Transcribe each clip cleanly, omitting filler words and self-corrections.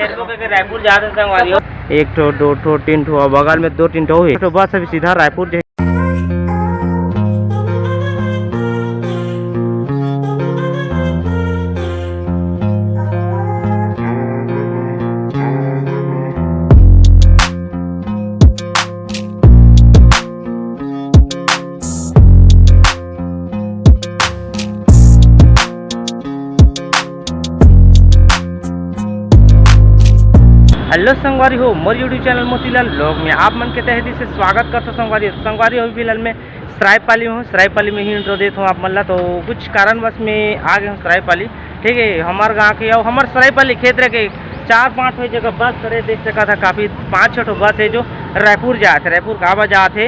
रायपुर जा रहे संगवारी, एक ठो दो ठो तीन ठो बगल में दो तीन ठो है, तो बस अभी सीधा रायपुर। हेलो संगवारी हो, मोर यूट्यूब चैनल मोतीलाल ब्लॉग में आप मन के तहे दिल से स्वागत करता संगवारी। संगवारी हो फिलहाल में सरायपाली हूँ, सरायपाली में ही इंट्रो देता हूँ आप मन ला। तो कुछ कारणवश में आ गए हूँ सरायपाली, ठीक है। हमारे गाँव के और हमारे सरायपाली क्षेत्र के 4-5 जगह बस खड़े देख सका था, काफ़ी 5-6 बस है जो रायपुर जाते, रायपुर काबा जाते,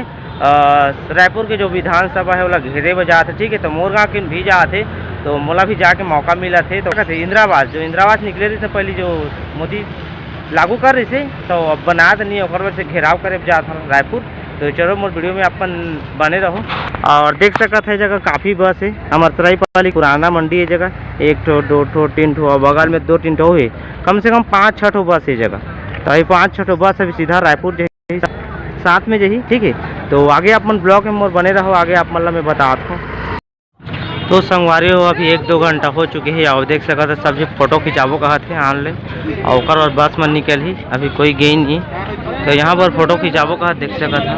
रायपुर के जो विधानसभा है वो घेरे में जाते, ठीक है। तो मोर गाँव के भी जाते, तो मोला भी जाके मौका मिला थे। तो कहते इंदिरावास, जो इंदिरावास निकले रही थे पहले, जो मोदी लागू कर रही थे, तो अब बना नहीं और वजह से घेराव करे जाता रायपुर। तो चलो मोर वीडियो में अपन बने रहो और देख सकते है जगह काफ़ी बस है। हमारे सरायपाली पुराना मंडी है जगह, एक ठो दो ठो तीन ठो बगल में दो तीन ठो है, कम से कम 5-6 ठो बस है जगह। तो अभी 5-6 ठो बस अभी सीधा रायपुर जो साथ में जही, ठीक है। तो आगे आप मन ब्लॉग में मोर बने रहो, आगे आप मतलब मैं बताता हूँ। तो संगवारी हो अभी 1-2 घंटा हो चुके हैं और देख सकते थे सब्जी फोटो खिंचाबो कहा थे ऑनलाइन और बस में निकल ही, अभी कोई गई नहीं। तो यहाँ पर फोटो खिंचाबो कहा देख सकते था।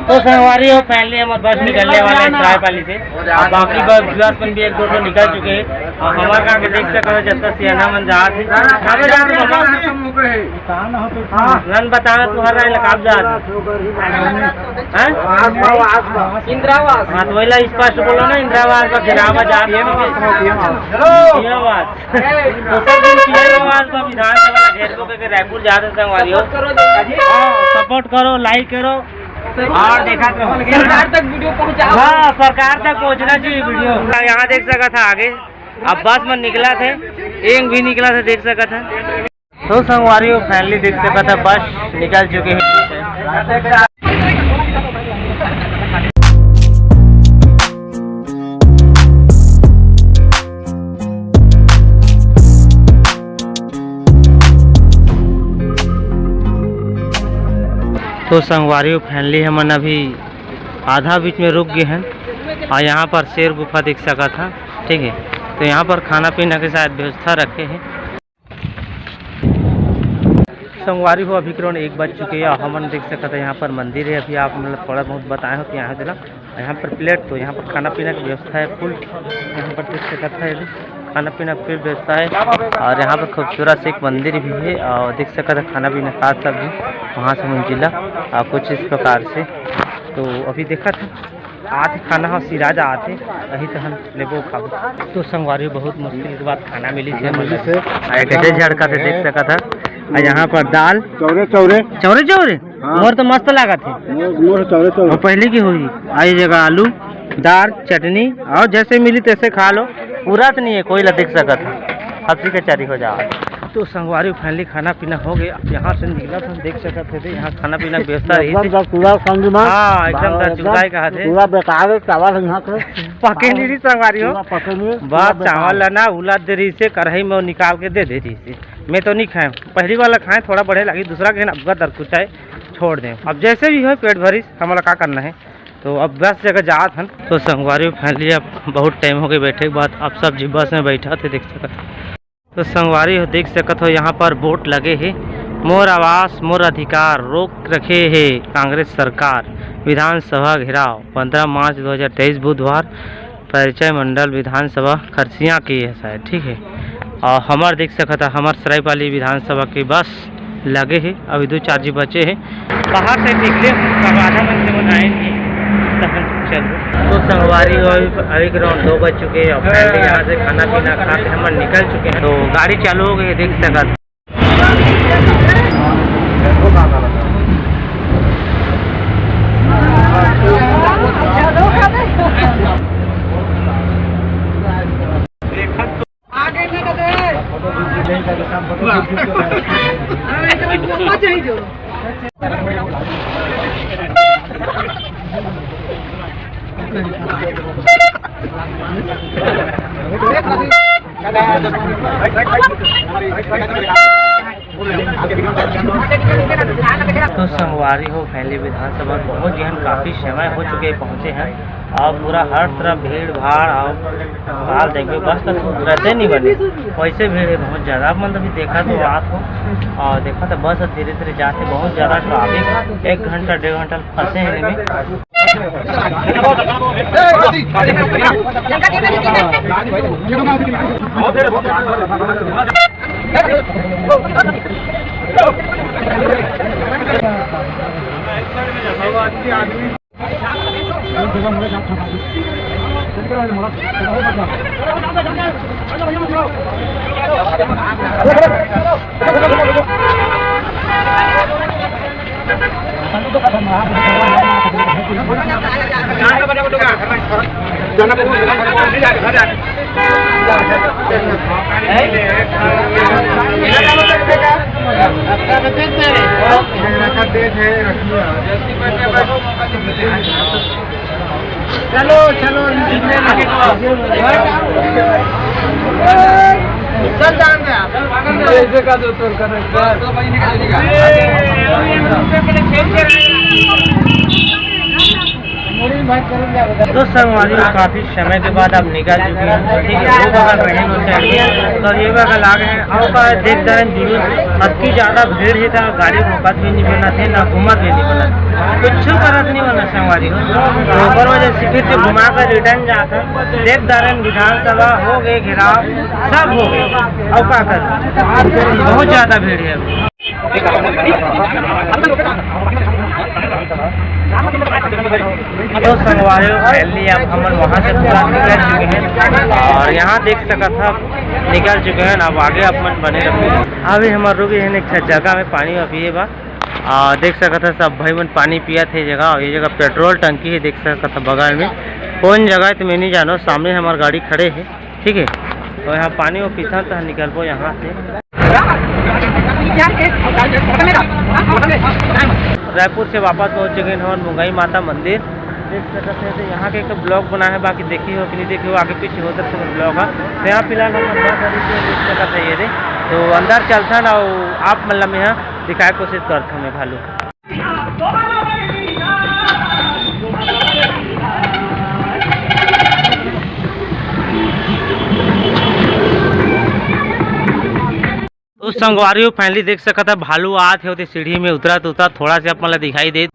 तो संगवारी हो फाइनली हमारे बस निकलने वाला है सरायपाली से, और बाकी बस में भी 1-2 ठो निकल चुके हैं। और हमारे गाँव के देख सकते जब तक सियाना मन जहाँ थे नन बतावे तुहरा कब जा इंदिरावास। हाँ तो वही स्पष्ट बोलो ना, इंदिरावास का घेरावा जा विधानसभा घेर रायपुर जा रहे संगवारी हो। सपोर्ट करो, लाइक करो और देखा सरकार तक वीडियो पहुंचाओ। हाँ सरकार तक पहुंचना चाहिए वीडियो। यहाँ देख सका था आगे, अब बस में निकला थे, एक भी निकला था देख सका था। तो संगवारी हो फाइनली देख सका था बस निकल चुके हैं। तो संगवारी हो फाइनली हमन अभी आधा बीच में रुक गए हैं और यहाँ पर शेर गुफा देख सका था, ठीक है। तो यहाँ पर खाना पीना के साथ व्यवस्था रखे हैं। संगवारी हो अभी करीब 1 बज चुके हैं और हमन देख सकते हैं यहाँ पर मंदिर है। अभी आप मतलब थोड़ा बहुत बताए हो कि यहाँ दिला यहाँ पर प्लेट, तो यहाँ पर खाना पीना की व्यवस्था है फुल। यहाँ पर देख सकते हैं खाना पीना फिर व्यवस्था है और यहाँ पर खूबसूरत से एक मंदिर भी है और देख सकते हैं खाना पीना खास सब भी वहाँ से मंजिला कुछ इस प्रकार से। तो अभी देखा था आते खाना हो सिराज आते अही तो हम लेबो खाबो। तो संगवारी बहुत मुश्किल के बाद खाना मिली थी कैसे झड़का थे देख सका था। और यहाँ पर दाल चौरे मोर तो मस्त लगा थे, और पहले की हुई आई जगह आलू दाल चटनी और जैसे मिली तैसे खा लो, पूरा तो नहीं है कोई ला देख सका था, हफ्ती का चारी हो जा। तो संगवारी फाइनली खाना पीना हो गया। यहाँ से निकला था देख सकते थे, यहाँ खाना पीना की व्यवस्था रही थी। हाँ एकदम दर्जुदाई कहा थे, पूरा बेकार चावल यहाँ पे पके नहीं संगवारी हो, बस चावल लेना उला दे रही से कढ़ाई में निकाल के दे रही थी। मैं तो नहीं खाए, पहली वाला खाए थोड़ा बढ़े लगी, दूसरा के अब दर कुछ है छोड़ दें। अब जैसे भी हो पेट भरी हमारा क्या करना है। तो अब बस जगह जा था। तो संगवारी फाइनली अब बहुत टाइम हो गए बैठे के बाद अब सब जी बस में बैठा थे देख सकते। तो संगवारी हो देख सकत हो यहाँ पर बोर्ड लगे है, मोर आवास मोर अधिकार रोक रखे है कांग्रेस सरकार, विधानसभा घेराव 15 मार्च 2023 बुधवार, परिचय मंडल विधानसभा खरसिया की है शायद, ठीक है। और हमार देख सकता हमार सरायपाली विधानसभा के बस लगे है, अभी 2-4 जी बचे हैं। बाहर से निकले आधा घंटे में आएंगे चलो। तो संगवारी अभी ग्राउंड 2 बज चुके हैं और पहले यहाँ से खाना पीना खा के हम निकल चुके हैं। तो गाड़ी चालू हो गई देख सका। तो संगवारी हो फैली विधानसभा पहुँच गए हैं, काफ़ी समय हो चुके पहुँचे हैं और पूरा हर तरफ भीड़ भाड़ और हाल देखिए बस का रहते नहीं बने वैसे भीड़ है बहुत ज़्यादा। आप मतलब देखा तो रात हो और देखा तो बस धीरे धीरे जाते बहुत ज़्यादा ट्रैफिक 1 घंटा 1.5 घंटा फंसे हैं इनमें। चलो चलो चल जाएंगे ऐसे का तो तो संगवारी काफ़ी समय के बाद अब निकल चुके हैं, ठीक है। वो बगल रहे उस साइड में तो ये बगल आ गए हैं। और का देख रहे हैं जुलूस अति ज़्यादा भीड़ है था, गाड़ी रोकत भी नहीं बना थे ना घूमत भी नहीं बना, कुछ करत नहीं बना संगवारी हो। तो ओकर वजह से फिर से घुमा कर रिटर्न जाकर देख रहे हैं विधानसभा हो गए, घेराव सब हो गए। और क्या कर बहुत ज़्यादा भीड़ है अभी। तो संगवारी फैली अब हम वहाँ से पूरा निकल चुके हैं और यहाँ देख सका था निकल चुके हैं। अब आगे अपन बने रहे। अभी हमारे रुके हैं एक जगह में पानी पिए बा देख सका था सब भाई मन पानी पिया थे जगह। और ये जगह पेट्रोल टंकी है देख सका था बगल में कौन जगह है तो मैं नहीं जानो, सामने हमारी गाड़ी खड़े है, ठीक है। और यहाँ पानी वो पीता तो निकल पो यहाँ से। रायपुर से वापस पहुँच चुके हैं और मुंगई माता मंदिर देख सकते हैं। तो यहाँ के एक ब्लॉग बना है, बाकी देखी हो कि नहीं देखी हो आगे पीछे हो सकते हैं ब्लॉग है। तो यहाँ फिलहाल हम देख सकते हैं ये तो अंदर चलता ना आप मतलब यहाँ दिखाए कोशिश करता हूँ मैं भालू। तो संगवारी फाइनली देख सका था भालू आते होते सीढ़ी में उतरा तो थोड़ा से मतलब दिखाई दे।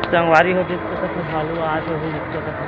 संगवारी हो देख सका था भालू आते हुए देख सका था।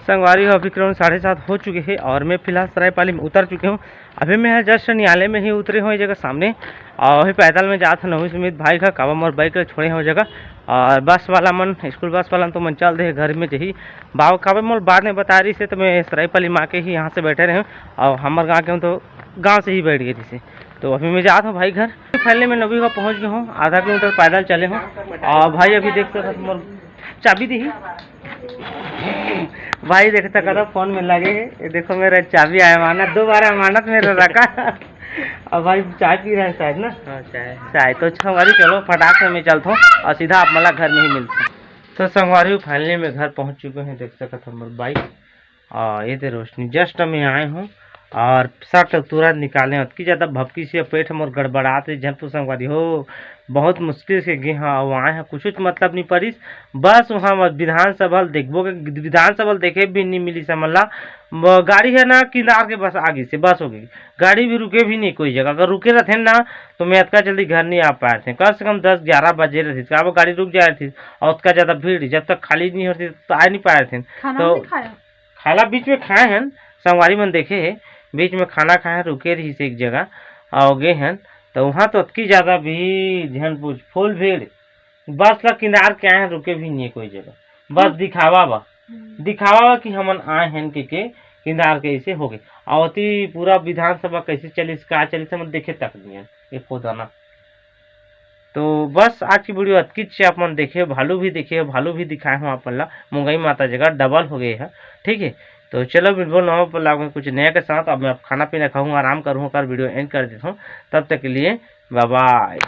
संगवारी हो अभी करीब 7:30 हो चुके हैं और मैं फिलहाल सरायपाली में उतर चुके हूँ। अभी मैं जस्ट न्यायालय में ही उतरे हूँ जगह सामने और अभी पैदल में जाता नवी सुमित भाई का काबम और बाइक छोड़े हो जगह। और बस वाला मन स्कूल बस वाला तो मन चल रहे घर में जही बाबा काबम और बाद में बता रही से तो मैं सरायपाली माँ के ही यहाँ से बैठे रहे हूँ और हमारे गाँव के हूँ तो गाँव से ही बैठ गए थे। तो अभी मैं जाता हूँ भाई घर। फैले में नवी का पहुँच गया हूँ, आधा किलोमीटर पैदल चले हूँ। और भाई अभी देख सकते तुम्हारे चाबी दी भाई देखता कदा फोन में लगे है, ये देखो मेरा चाबी आया माना 2 बार अमानत मेरा रखा। अब भाई चाय पी रहे हैं शायद ना? हाँ चाय तो संगवारी चलो फटाक से मैं चलता हूँ और सीधा आप मला घर में ही मिलता हूँ। तो संगवारी फाइनली में घर पहुँच चुके हैं, देख सकते हमारे बाइक और ये थे रोशनी जस्ट मैं आए हूँ और शर्ट तुरंत निकाले अतकी ज़्यादा भपकी से पेट मोर गड़बड़ात रही झन तो संगवारी हो बहुत मुश्किल से गे हाँ वहाँ है कुछ मतलब नहीं परिस बस वहाँ विधानसभा देखबो के विधानसभा देखे भी नहीं मिली समझला गाड़ी है ना किनार के बस आगे से बस हो गई गाड़ी भी रुके भी नहीं कोई जगह अगर रुके रहते ना तो मैं इतना जल्दी घर नहीं आ पाए थे कम से कम 10-11 बजे रही थी अब गाड़ी रुक जा रही थी और उसका ज़्यादा भीड़ जब तक खाली नहीं होती तो आ नहीं पाए थे तो खाना बीच में खाए हैं संगवारी मन देखे है बीच में खाना खाए रुके रही से एक जगह और गए हैं तो वहाँ तो अतकी ज़्यादा भीड़ झन पूछ फुल भीड़ बस का किनार के आए हैं रुके भी नहीं है कोई जगह बस दिखावा कि हमन आए हैं के किनार के ऐसे हो गए आवती पूरा विधानसभा कैसे चली का चली समझ देखे तक नहीं है एक पोदाना तो बस आज की वीडियो अतकी से आप मन देखे भालू भी देखे भालू भी दिखाए हूँ अपन ला मुंगई माता जगह डबल हो गई है ठीक है तो चलो वीडियो नवा पर लागू कुछ नया के साथ अब मैं खाना पीना खाऊंगा आराम करूँगा वीडियो एंड कर देता हूँ तब तक के लिए बाय बाय।